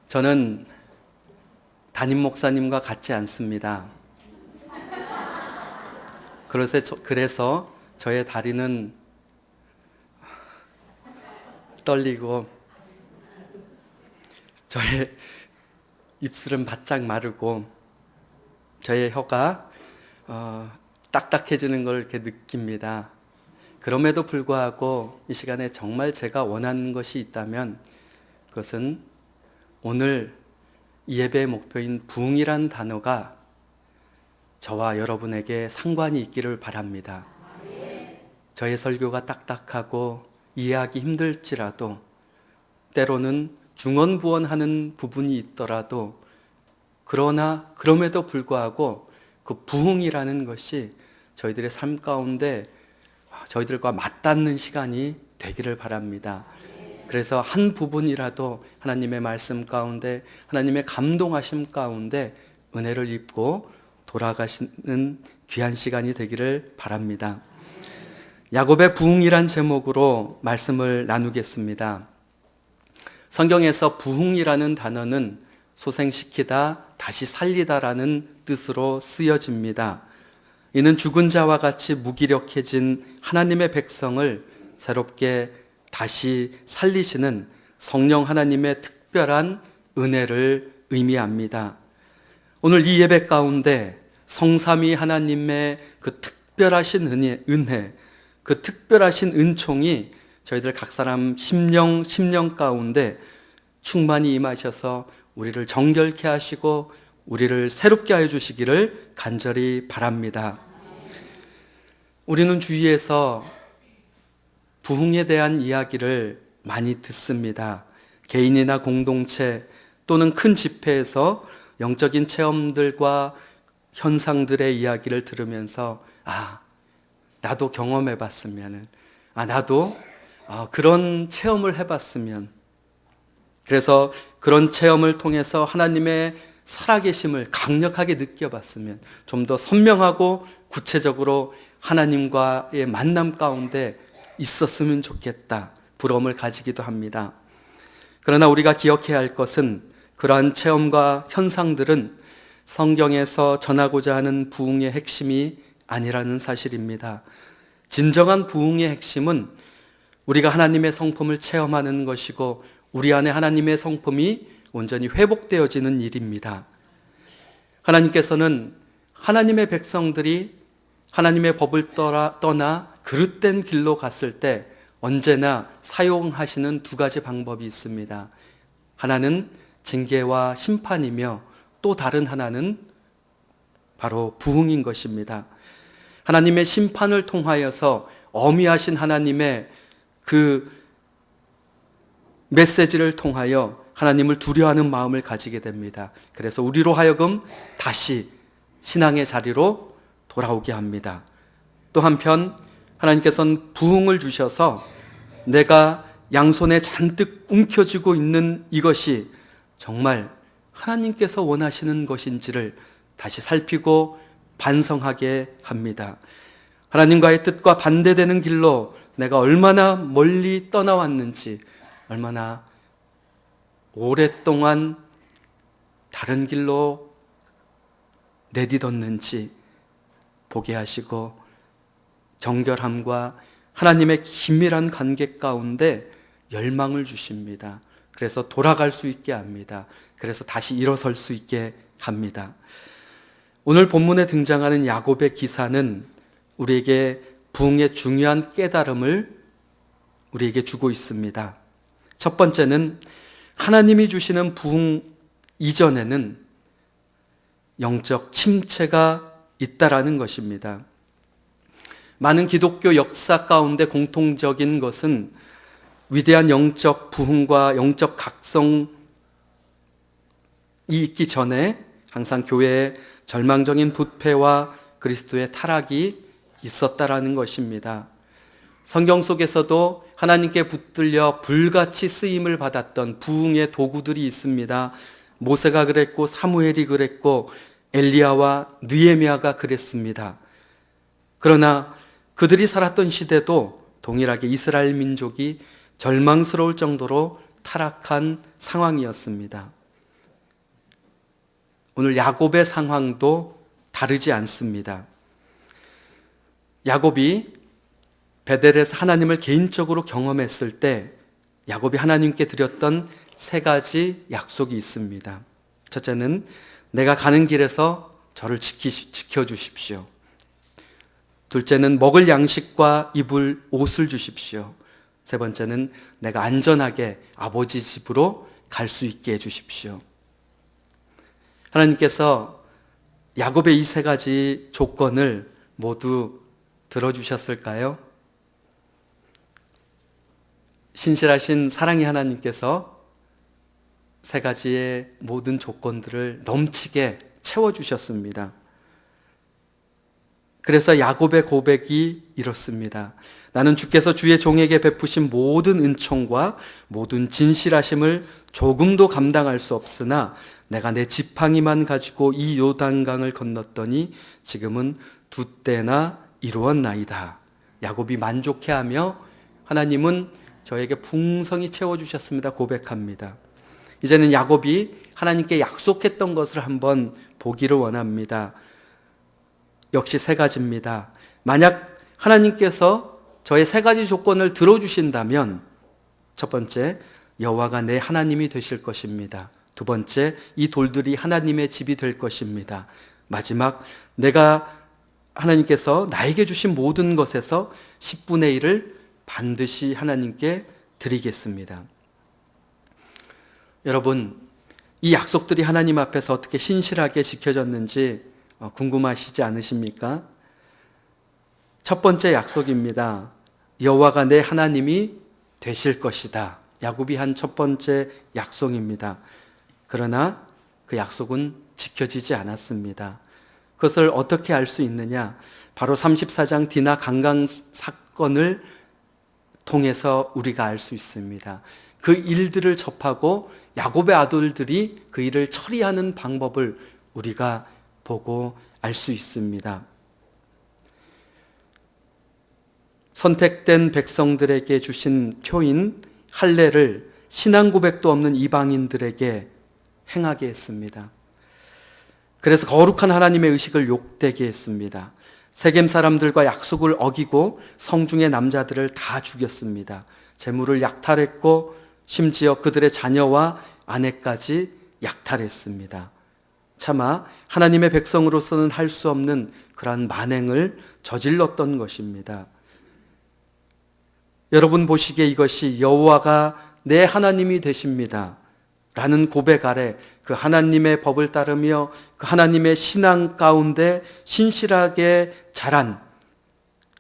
저는 담임 목사님과 같지 않습니다. 그래서 저의 다리는 떨리고 저의 입술은 바짝 마르고 저의 혀가 딱딱해지는 걸 이렇게 느낍니다. 그럼에도 불구하고 이 시간에 정말 제가 원하는 것이 있다면 그것은 오늘 이 예배의 목표인 부흥이란 단어가 저와 여러분에게 상관이 있기를 바랍니다. 저의 설교가 딱딱하고 이해하기 힘들지라도 때로는 중언부언하는 부분이 있더라도 그러나 그럼에도 불구하고 그 부흥이라는 것이 저희들의 삶 가운데 저희들과 맞닿는 시간이 되기를 바랍니다. 그래서 한 부분이라도 하나님의 말씀 가운데 하나님의 감동하심 가운데 은혜를 입고 돌아가시는 귀한 시간이 되기를 바랍니다. 야곱의 부흥이란 제목으로 말씀을 나누겠습니다. 성경에서 부흥이라는 단어는 소생시키다, 다시 살리다라는 뜻으로 쓰여집니다. 이는 죽은 자와 같이 무기력해진 하나님의 백성을 새롭게 다시 살리시는 성령 하나님의 특별한 은혜를 의미합니다. 오늘 이 예배 가운데 성삼위 하나님의 그 특별하신 은혜, 그 특별하신 은총이 저희들 각 사람 심령 가운데 충만히 임하셔서 우리를 정결케 하시고 우리를 새롭게 하여 주시기를 간절히 바랍니다. 우리는 주위에서 부흥에 대한 이야기를 많이 듣습니다. 개인이나 공동체 또는 큰 집회에서 영적인 체험들과 현상들의 이야기를 들으면서 나도 경험해 봤으면, 나도 그런 체험을 해봤으면, 그래서 그런 체험을 통해서 하나님의 살아계심을 강력하게 느껴봤으면 좀 더 선명하고 구체적으로 하나님과의 만남 가운데 있었으면 좋겠다, 부러움을 가지기도 합니다. 그러나 우리가 기억해야 할 것은 그러한 체험과 현상들은 성경에서 전하고자 하는 부흥의 핵심이 아니라는 사실입니다. 진정한 부흥의 핵심은 우리가 하나님의 성품을 체험하는 것이고 우리 안에 하나님의 성품이 온전히 회복되어지는 일입니다. 하나님께서는 하나님의 백성들이 하나님의 법을 떠나 그릇된 길로 갔을 때 언제나 사용하시는 두 가지 방법이 있습니다. 하나는 징계와 심판이며 또 다른 하나는 바로 부흥인 것입니다. 하나님의 심판을 통하여서 어미하신 하나님의 그 메시지를 통하여 하나님을 두려워하는 마음을 가지게 됩니다. 그래서 우리로 하여금 다시 신앙의 자리로 돌아오게 합니다. 또 한편 하나님께서는 부흥을 주셔서 내가 양손에 잔뜩 움켜쥐고 있는 이것이 정말 하나님께서 원하시는 것인지를 다시 살피고 반성하게 합니다. 하나님과의 뜻과 반대되는 길로 내가 얼마나 멀리 떠나왔는지, 얼마나 오랫동안 다른 길로 내딛었는지 보게 하시고 정결함과 하나님의 긴밀한 관계 가운데 열망을 주십니다. 그래서 돌아갈 수 있게 합니다. 그래서 다시 일어설 수 있게 합니다. 오늘 본문에 등장하는 야곱의 기사는 우리에게 부흥의 중요한 깨달음을 우리에게 주고 있습니다. 첫 번째는 하나님이 주시는 부흥 이전에는 영적 침체가 있다라는 것입니다. 많은 기독교 역사 가운데 공통적인 것은 위대한 영적 부흥과 영적 각성이 있기 전에 항상 교회에 절망적인 부패와 그리스도의 타락이 있었다라는 것입니다. 성경 속에서도 하나님께 붙들려 불같이 쓰임을 받았던 부흥의 도구들이 있습니다. 모세가 그랬고 사무엘이 그랬고 엘리야와 느헤미야가 그랬습니다. 그러나 그들이 살았던 시대도 동일하게 이스라엘 민족이 절망스러울 정도로 타락한 상황이었습니다. 오늘 야곱의 상황도 다르지 않습니다. 야곱이 베델에서 하나님을 개인적으로 경험했을 때 야곱이 하나님께 드렸던 세 가지 약속이 있습니다. 첫째는 내가 가는 길에서 저를 지켜주십시오. 둘째는 먹을 양식과 입을 옷을 주십시오. 세 번째는 내가 안전하게 아버지 집으로 갈 수 있게 해주십시오. 하나님께서 야곱의 이 세 가지 조건을 모두 들어주셨을까요? 신실하신 사랑의 하나님께서 세 가지의 모든 조건들을 넘치게 채워주셨습니다. 그래서 야곱의 고백이 이렇습니다. 나는 주께서 주의 종에게 베푸신 모든 은총과 모든 진실하심을 조금도 감당할 수 없으나 내가 내 지팡이만 가지고 이 요단강을 건넜더니 지금은 두 때나 이루었나이다. 야곱이 만족해하며 하나님은 저에게 풍성히 채워주셨습니다 고백합니다. 이제는 야곱이 하나님께 약속했던 것을 한번 보기를 원합니다. 역시 세 가지입니다. 만약 하나님께서 저의 세 가지 조건을 들어주신다면 첫 번째, 여호와가 내 하나님이 되실 것입니다. 두 번째, 이 돌들이 하나님의 집이 될 것입니다. 마지막, 하나님께서 나에게 주신 모든 것에서 10분의 1을 반드시 하나님께 드리겠습니다. 여러분, 이 약속들이 하나님 앞에서 어떻게 신실하게 지켜졌는지 궁금하시지 않으십니까? 첫 번째 약속입니다. 여호와가 내 하나님이 되실 것이다. 야곱이 한 첫 번째 약속입니다. 그러나 그 약속은 지켜지지 않았습니다. 그것을 어떻게 알 수 있느냐? 바로 34장 디나 강강 사건을 통해서 우리가 알 수 있습니다. 그 일들을 접하고 야곱의 아들들이 그 일을 처리하는 방법을 우리가 보고 알 수 있습니다. 선택된 백성들에게 주신 표인 할례를 신앙 고백도 없는 이방인들에게 행하게 했습니다. 그래서 거룩한 하나님의 의식을 욕되게 했습니다. 세겜 사람들과 약속을 어기고 성중의 남자들을 다 죽였습니다. 재물을 약탈했고 심지어 그들의 자녀와 아내까지 약탈했습니다. 차마 하나님의 백성으로서는 할 수 없는 그러한 만행을 저질렀던 것입니다. 여러분 보시기에 이것이 여호와가 내 하나님이 되십니다 라는 고백 아래 그 하나님의 법을 따르며 그 하나님의 신앙 가운데 신실하게 자란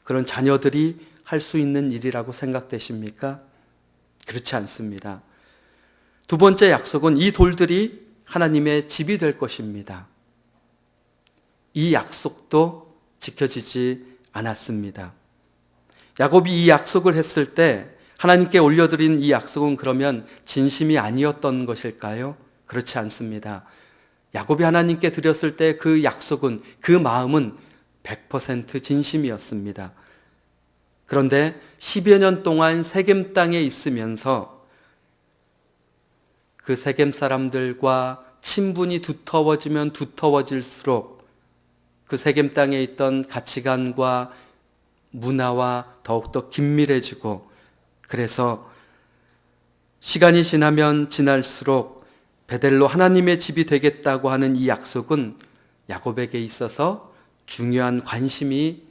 그런 자녀들이 할 수 있는 일이라고 생각되십니까? 그렇지 않습니다. 두 번째 약속은 이 돌들이 하나님의 집이 될 것입니다. 이 약속도 지켜지지 않았습니다. 야곱이 이 약속을 했을 때 하나님께 올려드린 이 약속은 그러면 진심이 아니었던 것일까요? 그렇지 않습니다. 야곱이 하나님께 드렸을 때 그 약속은, 그 마음은 100% 진심이었습니다. 그런데 10여 년 동안 세겜 땅에 있으면서 그 세겜 사람들과 친분이 두터워지면 두터워질수록 그 세겜 땅에 있던 가치관과 문화와 더욱더 긴밀해지고, 그래서 시간이 지나면 지날수록 베델로 하나님의 집이 되겠다고 하는 이 약속은 야곱에게 있어서 중요한 관심이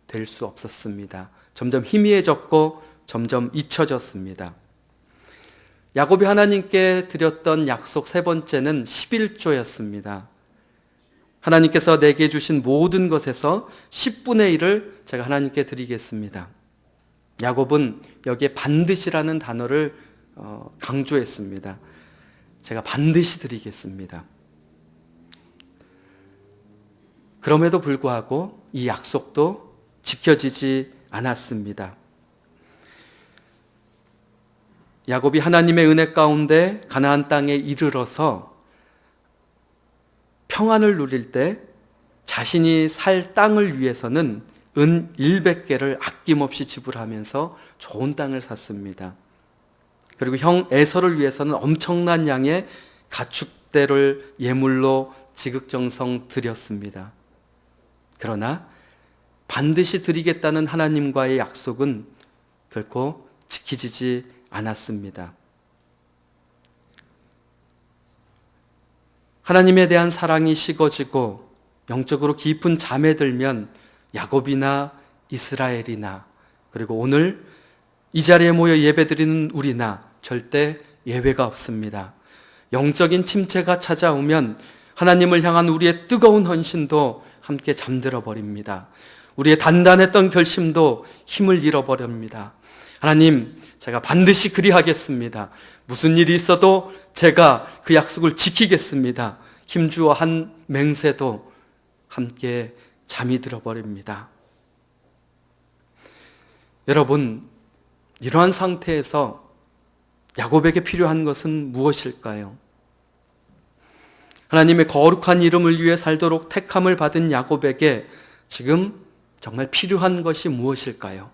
될 수 없었습니다. 점점 희미해졌고 점점 잊혀졌습니다. 야곱이 하나님께 드렸던 약속 세 번째는 11조였습니다. 하나님께서 내게 주신 모든 것에서 10분의 1을 제가 하나님께 드리겠습니다. 야곱은 여기에 반드시라는 단어를 강조했습니다. 제가 반드시 드리겠습니다. 그럼에도 불구하고 이 약속도 지켜지지 않았습니다. 야곱이 하나님의 은혜 가운데 가나안 땅에 이르러서 평안을 누릴 때 자신이 살 땅을 위해서는 은 100개를 아낌없이 지불하면서 좋은 땅을 샀습니다. 그리고 형 에서를 위해서는 엄청난 양의 가축대를 예물로 지극정성 드렸습니다. 그러나 반드시 드리겠다는 하나님과의 약속은 결코 지켜지지 않았습니다. 하나님에 대한 사랑이 식어지고 영적으로 깊은 잠에 들면 야곱이나 이스라엘이나 그리고 오늘 이 자리에 모여 예배드리는 우리나 절대 예외가 없습니다. 영적인 침체가 찾아오면 하나님을 향한 우리의 뜨거운 헌신도 함께 잠들어 버립니다. 우리의 단단했던 결심도 힘을 잃어버립니다. 하나님, 제가 반드시 그리하겠습니다. 무슨 일이 있어도 제가 그 약속을 지키겠습니다. 힘주어 한 맹세도 함께 잠이 들어버립니다. 여러분, 이러한 상태에서 야곱에게 필요한 것은 무엇일까요? 하나님의 거룩한 이름을 위해 살도록 택함을 받은 야곱에게 지금 정말 필요한 것이 무엇일까요?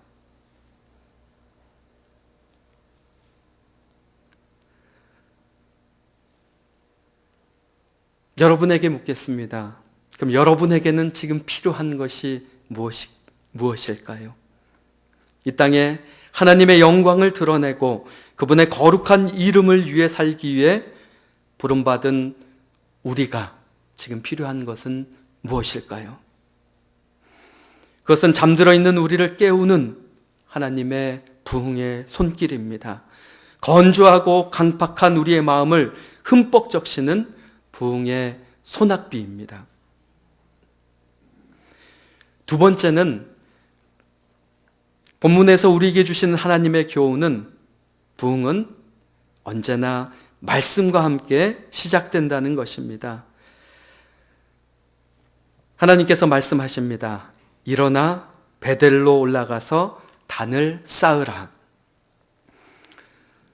여러분에게 묻겠습니다. 그럼 여러분에게는 지금 필요한 것이 무엇일까요? 이 땅에 하나님의 영광을 드러내고 그분의 거룩한 이름을 위해 살기 위해 부름받은 우리가 지금 필요한 것은 무엇일까요? 그것은 잠들어 있는 우리를 깨우는 하나님의 부흥의 손길입니다. 건조하고 강팍한 우리의 마음을 흠뻑 적시는 부흥의 소낙비입니다. 두 번째는 본문에서 우리에게 주시는 하나님의 교훈은 부흥은 언제나 말씀과 함께 시작된다는 것입니다. 하나님께서 말씀하십니다. 일어나 베델로 올라가서 단을 쌓으라.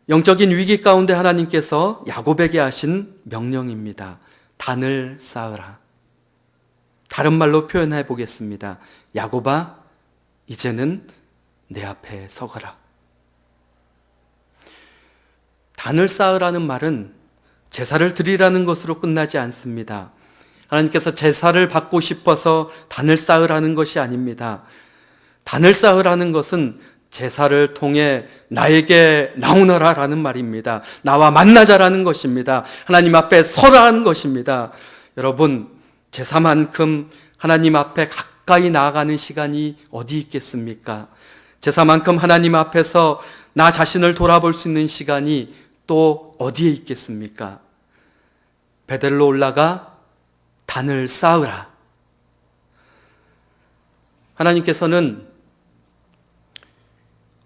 영적인 위기 가운데 하나님께서 야곱에게 하신 명령입니다. 단을 쌓으라. 다른 말로 표현해 보겠습니다. 야곱아, 이제는 내 앞에 서거라. 단을 쌓으라는 말은 제사를 드리라는 것으로 끝나지 않습니다. 하나님께서 제사를 받고 싶어서 단을 쌓으라는 것이 아닙니다. 단을 쌓으라는 것은 제사를 통해 나에게 나오너라라는 말입니다. 나와 만나자라는 것입니다. 하나님 앞에 서라는 것입니다. 여러분, 제사만큼 하나님 앞에 가까이 나아가는 시간이 어디 있겠습니까? 제사만큼 하나님 앞에서 나 자신을 돌아볼 수 있는 시간이 또 어디에 있겠습니까? 베델로 올라가 단을 쌓으라. 하나님께서는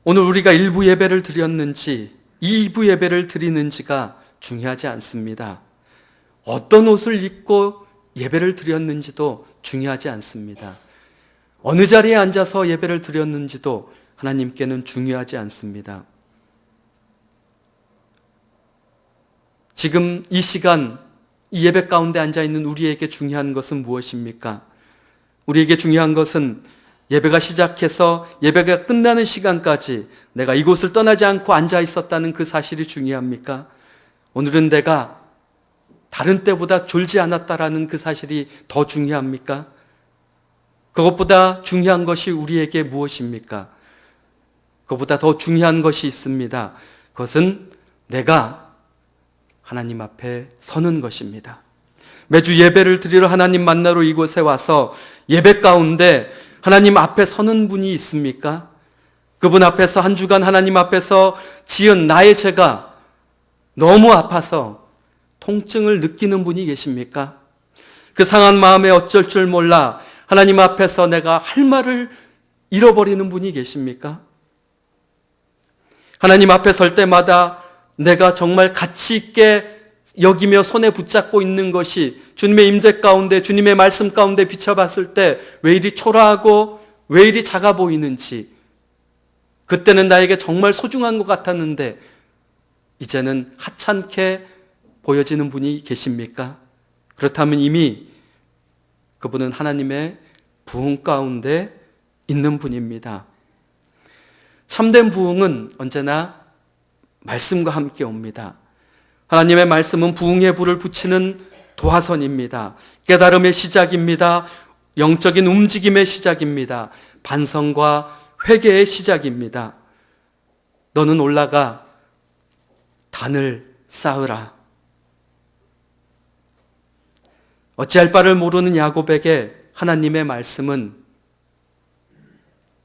오늘 우리가 1부 예배를 드렸는지 2부 예배를 드리는지가 중요하지 않습니다. 어떤 옷을 입고 예배를 드렸는지도 중요하지 않습니다. 어느 자리에 앉아서 예배를 드렸는지도 하나님께는 중요하지 않습니다. 지금 이 시간 이 예배 가운데 앉아있는 우리에게 중요한 것은 무엇입니까? 우리에게 중요한 것은 예배가 시작해서 예배가 끝나는 시간까지 내가 이곳을 떠나지 않고 앉아 있었다는 그 사실이 중요합니까? 오늘은 내가 다른 때보다 졸지 않았다라는 그 사실이 더 중요합니까? 그것보다 중요한 것이 우리에게 무엇입니까? 그것보다 더 중요한 것이 있습니다. 그것은 내가 하나님 앞에 서는 것입니다. 매주 예배를 드리러 하나님 만나러 이곳에 와서 예배 가운데 하나님 앞에 서는 분이 있습니까? 그분 앞에서 한 주간 하나님 앞에서 지은 나의 죄가 너무 아파서 통증을 느끼는 분이 계십니까? 그 상한 마음에 어쩔 줄 몰라 하나님 앞에서 내가 할 말을 잃어버리는 분이 계십니까? 하나님 앞에 설 때마다 내가 정말 가치 있게 여기며 손에 붙잡고 있는 것이 주님의 임재 가운데 주님의 말씀 가운데 비춰봤을 때 왜 이리 초라하고 왜 이리 작아 보이는지, 그때는 나에게 정말 소중한 것 같았는데 이제는 하찮게 보여지는 분이 계십니까? 그렇다면 이미 그분은 하나님의 부흥 가운데 있는 분입니다. 참된 부흥은 언제나 말씀과 함께 옵니다. 하나님의 말씀은 부흥의 불을 붙이는 도화선입니다. 깨달음의 시작입니다. 영적인 움직임의 시작입니다. 반성과 회개의 시작입니다. 너는 올라가 단을 쌓으라. 어찌할 바를 모르는 야곱에게 하나님의 말씀은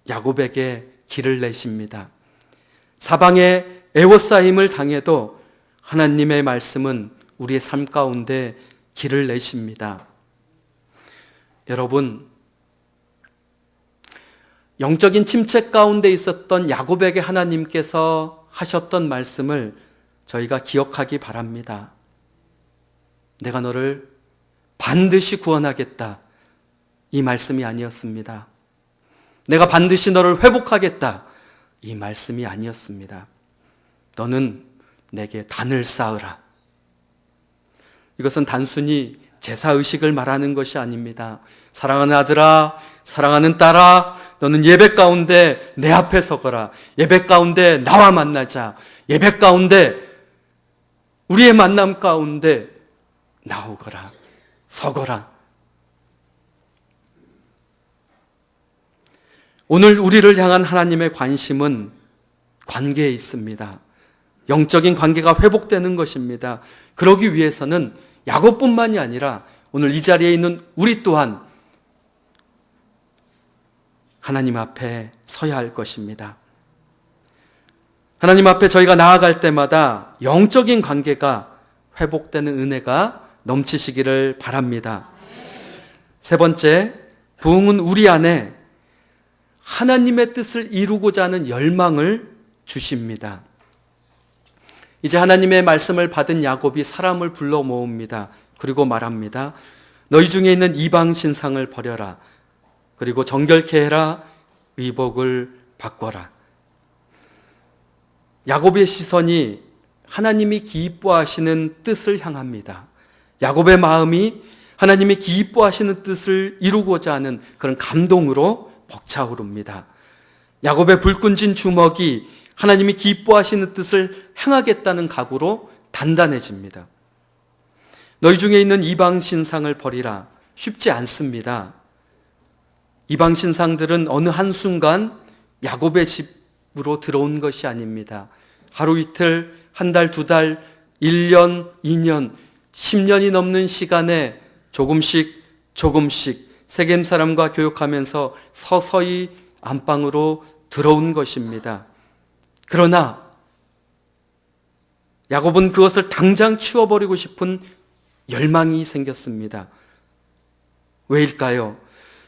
야곱에게 길을 내십니다. 사방에 애워싸임을 당해도 하나님의 말씀은 우리의 삶 가운데 길을 내십니다. 여러분, 영적인 침체 가운데 있었던 야곱에게 하나님께서 하셨던 말씀을 저희가 기억하기 바랍니다. 내가 너를 반드시 구원하겠다. 이 말씀이 아니었습니다. 내가 반드시 너를 회복하겠다. 이 말씀이 아니었습니다. 너는 내게 단을 쌓으라. 이것은 단순히 제사의식을 말하는 것이 아닙니다. 사랑하는 아들아, 사랑하는 딸아, 너는 예배 가운데 내 앞에 서거라. 예배 가운데 나와 만나자. 예배 가운데 우리의 만남 가운데 나오거라. 서거라. 오늘 우리를 향한 하나님의 관심은 관계에 있습니다. 영적인 관계가 회복되는 것입니다. 그러기 위해서는 야곱뿐만이 아니라 오늘 이 자리에 있는 우리 또한 하나님 앞에 서야 할 것입니다. 하나님 앞에 저희가 나아갈 때마다 영적인 관계가 회복되는 은혜가 넘치시기를 바랍니다. 세 번째, 부흥은 우리 안에 하나님의 뜻을 이루고자 하는 열망을 주십니다. 이제 하나님의 말씀을 받은 야곱이 사람을 불러 모읍니다. 그리고 말합니다. 너희 중에 있는 이방 신상을 버려라. 그리고 정결케 해라. 의복을 바꿔라. 야곱의 시선이 하나님이 기뻐하시는 뜻을 향합니다. 야곱의 마음이 하나님이 기뻐하시는 뜻을 이루고자 하는 그런 감동으로 벅차오릅니다. 야곱의 불끈진 주먹이 하나님이 기뻐하시는 뜻을 행하겠다는 각오로 단단해집니다. 너희 중에 있는 이방 신상을 버리라. 쉽지 않습니다. 이방 신상들은 어느 한순간 야곱의 집으로 들어온 것이 아닙니다. 하루 이틀, 한 달, 두 달, 1년, 2년, 10년이 넘는 시간에 조금씩 세겜 사람과 교역하면서 서서히 안방으로 들어온 것입니다. 그러나 야곱은 그것을 당장 치워버리고 싶은 열망이 생겼습니다. 왜일까요?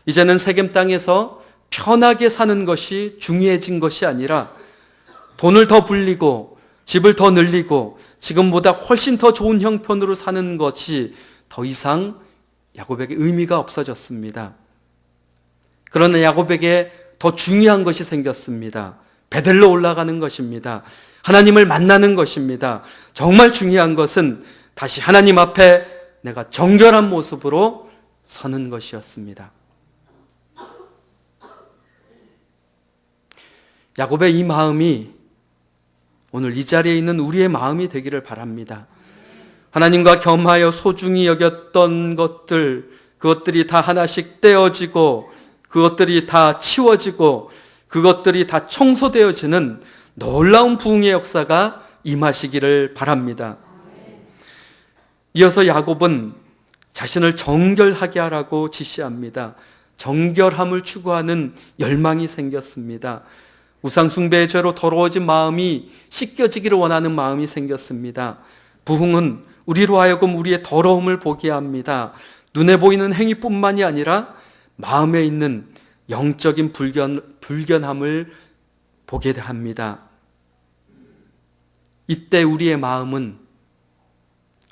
이제는 세겜 땅에서 편하게 사는 것이 중요해진 것이 아니라 돈을 더 불리고 집을 더 늘리고 지금보다 훨씬 더 좋은 형편으로 사는 것이 더 이상 야곱에게 의미가 없어졌습니다. 그러나 야곱에게 더 중요한 것이 생겼습니다. 베델로 올라가는 것입니다. 하나님을 만나는 것입니다. 정말 중요한 것은 다시 하나님 앞에 내가 정결한 모습으로 서는 것이었습니다. 야곱의 이 마음이 오늘 이 자리에 있는 우리의 마음이 되기를 바랍니다. 하나님과 겸하여 소중히 여겼던 것들, 그것들이 다 하나씩 떼어지고 그것들이 다 치워지고 그것들이 다 청소되어지는 놀라운 부흥의 역사가 임하시기를 바랍니다. 이어서 야곱은 자신을 정결하게 하라고 지시합니다. 정결함을 추구하는 열망이 생겼습니다. 우상숭배의 죄로 더러워진 마음이 씻겨지기를 원하는 마음이 생겼습니다. 부흥은 우리로 하여금 우리의 더러움을 보게 합니다. 눈에 보이는 행위뿐만이 아니라 마음에 있는 영적인 불견함을 보게 합니다. 이때 우리의 마음은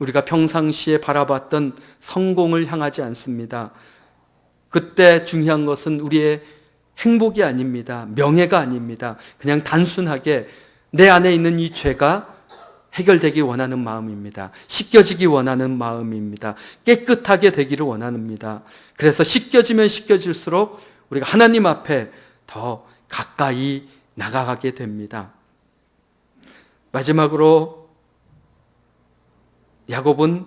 우리가 평상시에 바라봤던 성공을 향하지 않습니다. 그때 중요한 것은 우리의 행복이 아닙니다. 명예가 아닙니다. 그냥 단순하게 내 안에 있는 이 죄가 해결되기 원하는 마음입니다. 씻겨지기 원하는 마음입니다. 깨끗하게 되기를 원합니다. 그래서 씻겨지면 씻겨질수록 우리가 하나님 앞에 더 가까이 나가게 됩니다. 마지막으로 야곱은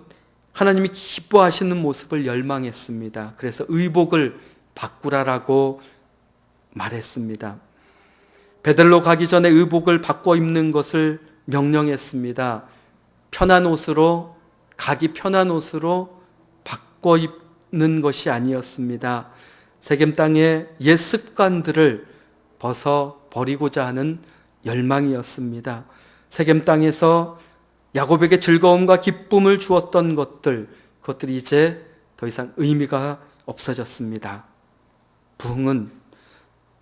하나님이 기뻐하시는 모습을 열망했습니다. 그래서 의복을 바꾸라라고 말했습니다. 베들로 가기 전에 의복을 바꿔 입는 것을 명령했습니다. 편한 옷으로, 가기 편한 옷으로 바꿔 입는 것이 아니었습니다. 세겜 땅의 옛 습관들을 벗어 버리고자 하는 열망이었습니다. 세겜 땅에서 야곱에게 즐거움과 기쁨을 주었던 것들, 그것들이 이제 더 이상 의미가 없어졌습니다. 부흥은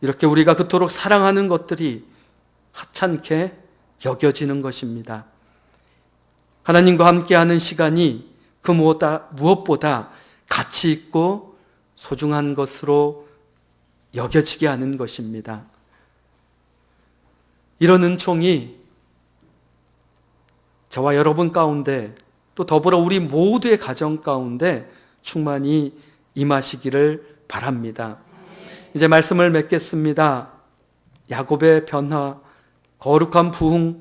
이렇게 우리가 그토록 사랑하는 것들이 하찮게 여겨지는 것입니다. 하나님과 함께하는 시간이 그 무엇보다 가치 있고 소중한 것으로 여겨지게 하는 것입니다. 이런 은총이 저와 여러분 가운데 또 더불어 우리 모두의 가정 가운데 충만히 임하시기를 바랍니다. 이제 말씀을 맺겠습니다. 야곱의 변화, 거룩한 부흥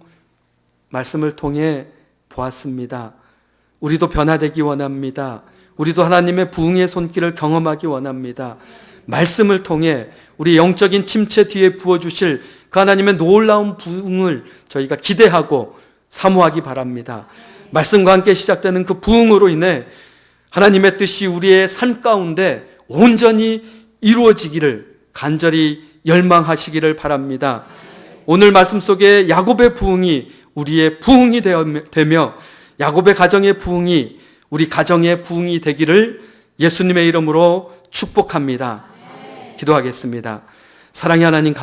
말씀을 통해 보았습니다. 우리도 변화되기 원합니다. 우리도 하나님의 부흥의 손길을 경험하기 원합니다. 말씀을 통해 우리 영적인 침체 뒤에 부어주실 그 하나님의 놀라운 부흥을 저희가 기대하고 사모하기 바랍니다. 말씀과 함께 시작되는 그 부흥으로 인해 하나님의 뜻이 우리의 삶 가운데 온전히 이루어지기를 간절히 열망하시기를 바랍니다. 오늘 말씀 속에 야곱의 부흥이 우리의 부흥이 되며 야곱의 가정의 부흥이 우리 가정의 부흥이 되기를 예수님의 이름으로 축복합니다. 기도하겠습니다. 사랑의 하나님 감사합니다.